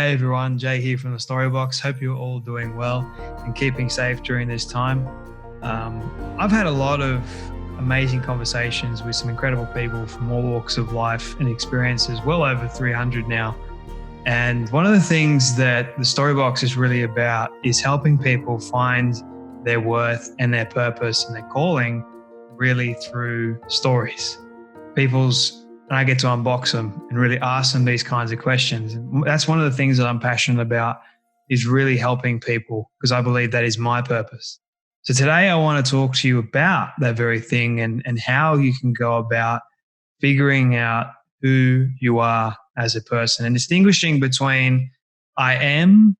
Hey everyone, Jay here from the Storybox. Hope you're all doing well and keeping safe during this time. I've had a lot of amazing conversations with some incredible people from all walks of life and experiences, well over 300 now. And one of the things that the Storybox is really about is helping people find their worth and their purpose and their calling really through stories. And I get to unbox them and really ask them these kinds of questions. And that's one of the things that I'm passionate about, is really helping people, because I believe that is my purpose. So today I want to talk to you about that very thing and how you can go about figuring out who you are as a person and distinguishing between I am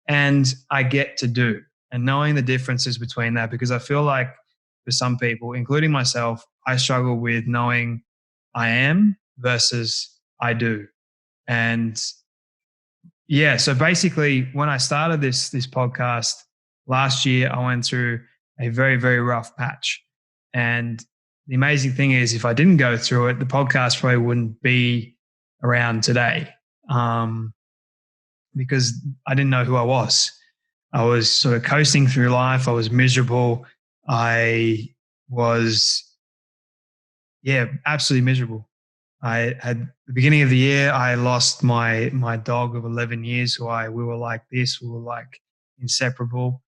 and I get to do, and knowing the differences between that, because I feel like for some people, including myself, I struggle with knowing I am versus I do. And yeah, so basically when I started this podcast last year, I went through a very, very rough patch. And the amazing thing is, if I didn't go through it, the podcast probably wouldn't be around today, because I didn't know who I was. I was sort of coasting through life. I was miserable. I was, absolutely miserable. I had the beginning of the year, I lost my dog of 11 years we were like this, we were like inseparable.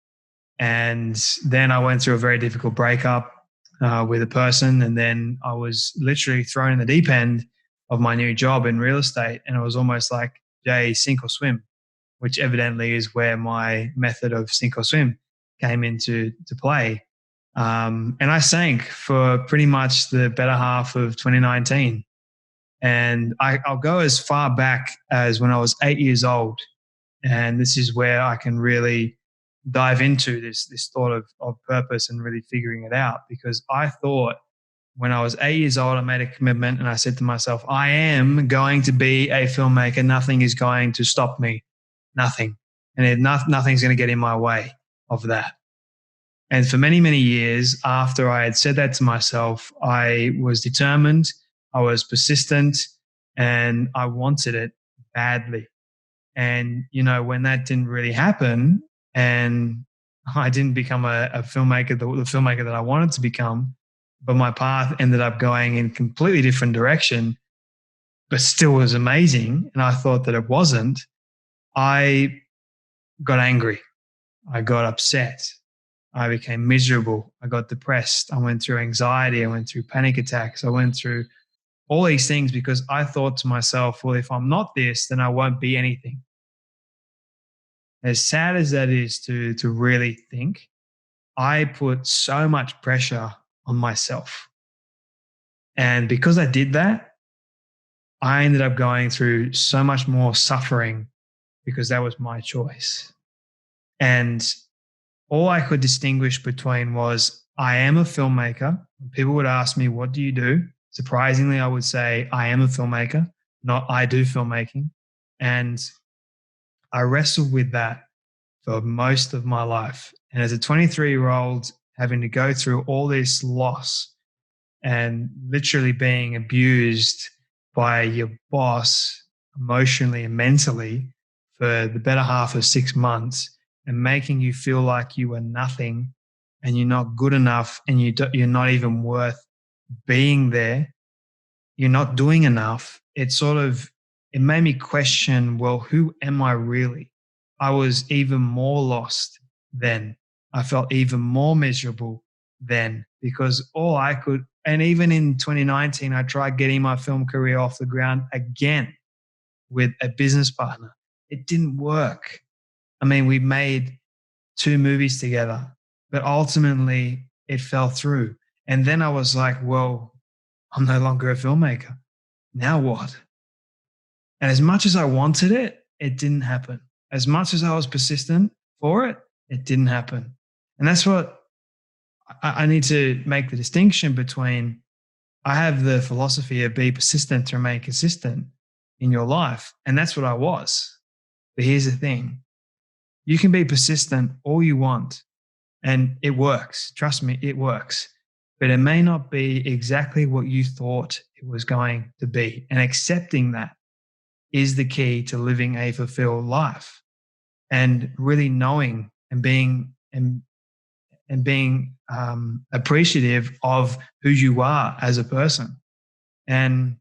And then I went through a very difficult breakup with a person. And then I was literally thrown in the deep end of my new job in real estate. And it was almost like, Jay, sink or swim, which evidently is where my method of sink or swim came into play. And I sank for pretty much the better half of 2019. And I'll go as far back as when I was 8 years old. And this is where I can really dive into this thought of purpose and really figuring it out. Because I thought when I was 8 years old, I made a commitment and I said to myself, I am going to be a filmmaker. Nothing is going to stop me. Nothing. And nothing's going to get in my way of that. And for many, many years after I had said that to myself, I was determined, I was persistent, and I wanted it badly. And, when that didn't really happen and I didn't become a filmmaker, the filmmaker that I wanted to become, but my path ended up going in a completely different direction, but still was amazing, and I thought that it wasn't, I got angry. I got upset. I became miserable. I got depressed. I went through anxiety. I went through panic attacks. I went through all these things because I thought to myself, well, if I'm not this, then I won't be anything. As sad as that is to really think, I put so much pressure on myself. And because I did that, I ended up going through so much more suffering because that was my choice. And all I could distinguish between was I am a filmmaker. People would ask me, what do you do? Surprisingly, I would say I am a filmmaker, not I do filmmaking. And I wrestled with that for most of my life. And as a 23-year-old, having to go through all this loss and literally being abused by your boss emotionally and mentally for the better half of 6 months, and making you feel like you are nothing and you're not good enough and you're not even worth being there, you're not doing enough, it made me question, well, who am I really? I was even more lost then. I felt even more miserable then, because and even in 2019, I tried getting my film career off the ground again with a business partner. It didn't work. I mean, we made 2 movies together, but ultimately it fell through. And then I was like, well, I'm no longer a filmmaker. Now what? And as much as I wanted it, it didn't happen. As much as I was persistent for it, it didn't happen. And that's what I need to make the distinction between. I have the philosophy of be persistent to remain consistent in your life. And that's what I was. But here's the thing. You can be persistent all you want, and it works. Trust me, it works. But it may not be exactly what you thought it was going to be. And accepting that is the key to living a fulfilled life, and really knowing and being appreciative of who you are as a person. And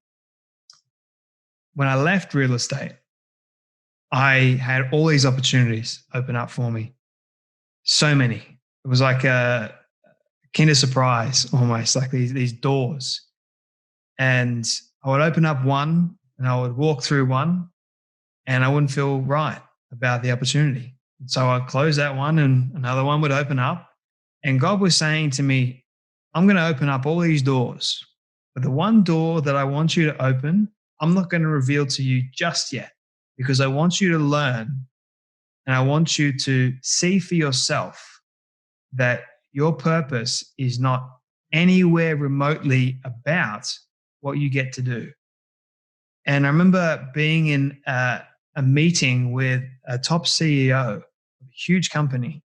when I left real estate, I had all these opportunities open up for me. So many. It was like a Kinder Surprise almost, like these doors. And I would open up one and I would walk through one and I wouldn't feel right about the opportunity. So I'd close that one and another one would open up. And God was saying to me, I'm going to open up all these doors. But the one door that I want you to open, I'm not going to reveal to you just yet, because I want you to learn and I want you to see for yourself that your purpose is not anywhere remotely about what you get to do. And I remember being in a meeting with a top CEO of a huge company.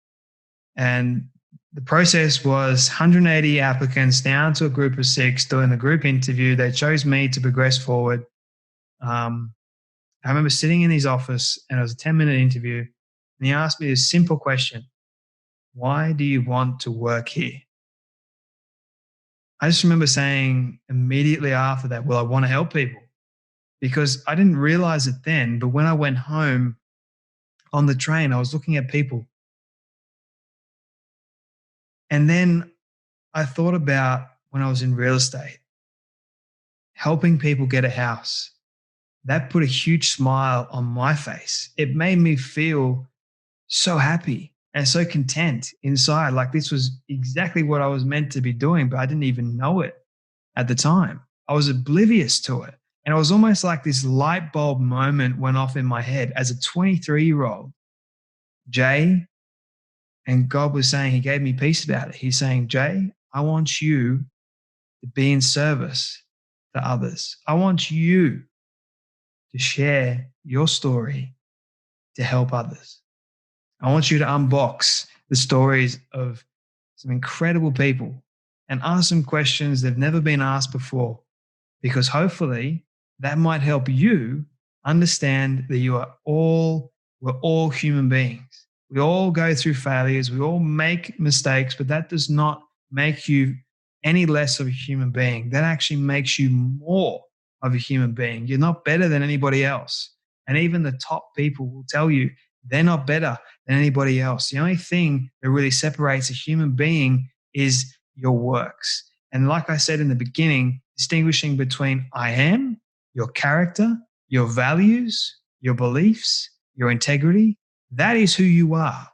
And the process was 180 applicants down to a group of 6 doing the group interview. They chose me to progress forward. I remember sitting in his office and it was a 10-minute interview. And he asked me this simple question: why do you want to work here? I just remember saying immediately after that, well, I want to help people. Because I didn't realize it then, but when I went home on the train, I was looking at people. And then I thought about when I was in real estate, helping people get a house. That put a huge smile on my face. It made me feel so happy and so content inside. Like this was exactly what I was meant to be doing, but I didn't even know it at the time. I was oblivious to it. And it was almost like this light bulb moment went off in my head as a 23-year-old. Jay, and God was saying, he gave me peace about it. He's saying, Jay, I want you to be in service to others. I want you to share your story to help others. I want you to unbox the stories of some incredible people and ask some questions they've never been asked before, because hopefully that might help you understand that we're all human beings. We all go through failures. We all make mistakes, but that does not make you any less of a human being. That actually makes you more of a human being. You're not better than anybody else. And even the top people will tell you they're not better than anybody else. The only thing that really separates a human being is your works. And like I said in the beginning, distinguishing between I am, your character, your values, your beliefs, your integrity, that is who you are.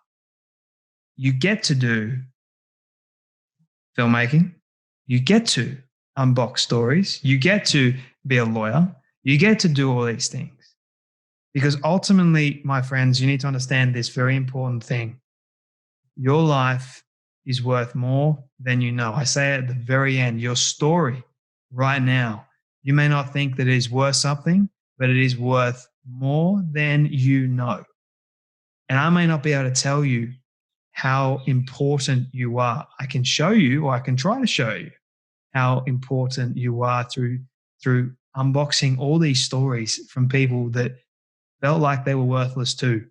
You get to do filmmaking. You get to unbox stories. You get to be a lawyer. You get to do all these things. Because ultimately, my friends, you need to understand this very important thing. Your life is worth more than you know. I say it at the very end, your story right now, you may not think that it is worth something, but it is worth more than you know. And I may not be able to tell you how important you are. I can show you, or I can try to show you how important you are through unboxing all these stories from people that felt like they were worthless too.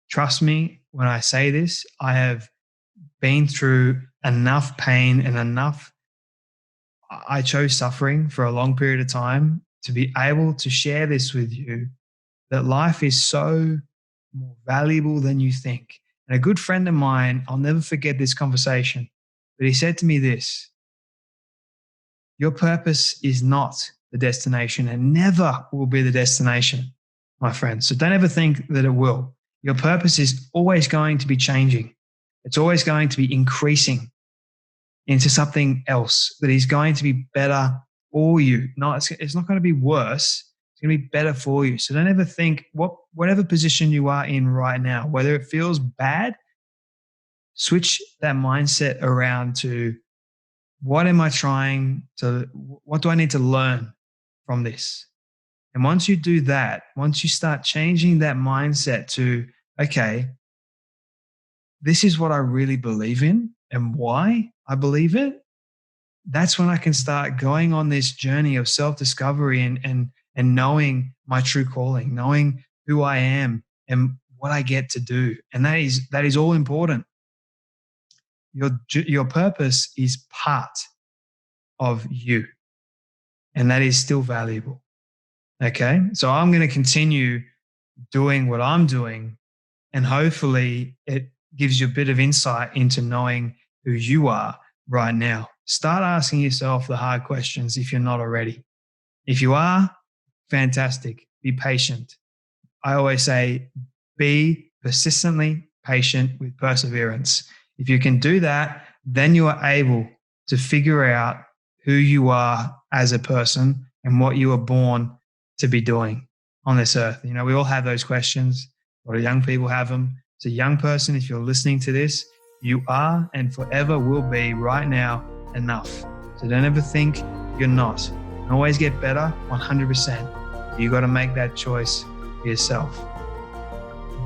Trust me when I say this, I have been through enough pain and enough. I chose suffering for a long period of time to be able to share this with you, that life is so more valuable than you think. And a good friend of mine, I'll never forget this conversation, but he said to me this: your purpose is not the destination and never will be the destination, my friend. So don't ever think that it will. Your purpose is always going to be changing. It's always going to be increasing into something else that is going to be better for you. No, it's not going to be worse. It's going to be better for you. So don't ever think whatever position you are in right now, whether it feels bad, switch that mindset around to what do I need to learn from this? And once you do that, once you start changing that mindset to, okay, this is what I really believe in and why I believe it, that's when I can start going on this journey of self-discovery and and knowing my true calling, knowing who I am and what I get to do. And that is all important. Your purpose is part of you, and that is still valuable. Okay. So I'm going to continue doing what I'm doing, and hopefully it gives you a bit of insight into knowing who you are right now. Start asking yourself the hard questions if you're not already. If you are, fantastic. Be patient. I always say, be persistently patient with perseverance. If you can do that, then you are able to figure out who you are as a person and what you were born to be doing on this earth. You know, we all have those questions. A lot of young people have them. As a young person, if you're listening to this, you are and forever will be right now enough. So don't ever think you're not. You can always get better, 100%. You got to make that choice for yourself.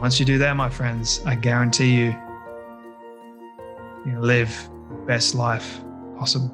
Once you do that, my friends, I guarantee you're going to live the best life possible.